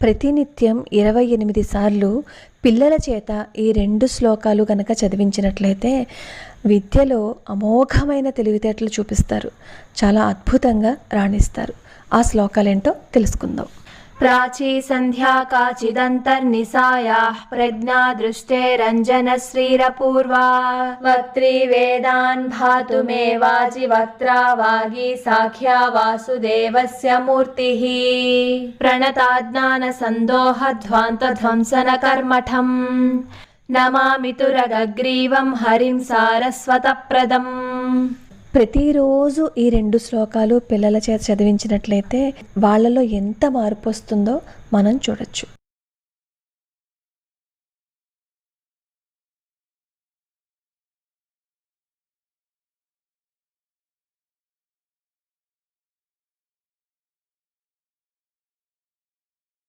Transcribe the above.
ప్రతినిత్యం 28 సార్లు పిల్లల చేత ఈ 2 శ్లోకాలు గనక చదివించినట్లయితే విద్యలో అమోఘమైన తెలివితేటలు చూపిస్తారు. చాలా అద్భుతంగా రాణిస్తారు. ఆ శ్లోకాలేంటో తెలుసుకుందాం. ప్రాచీ సంధ్యా కాచిదంతర్నిసాయాః ప్రజ్ఞా దృష్టేరంజనశ్రీరపూర్వా వక్త్రీ వేదాన్ భాతుమే వాచి వక్త్రా వాగీ సాఖ్యా వాసుదేవస్య మూర్తిః ప్రణతాజ్ఞాన సందోహ ధ్వాంత ధ్వంసన కర్మఠం నమామి తురగగ్రీవం హరిం సారస్వతప్రదం. ప్రతిరోజు ఈ 2 శ్లోకాలు పిల్లల చేత చదివించినట్లయితే వాళ్ళలో ఎంత మార్పు వస్తుందో మనం చూడొచ్చు.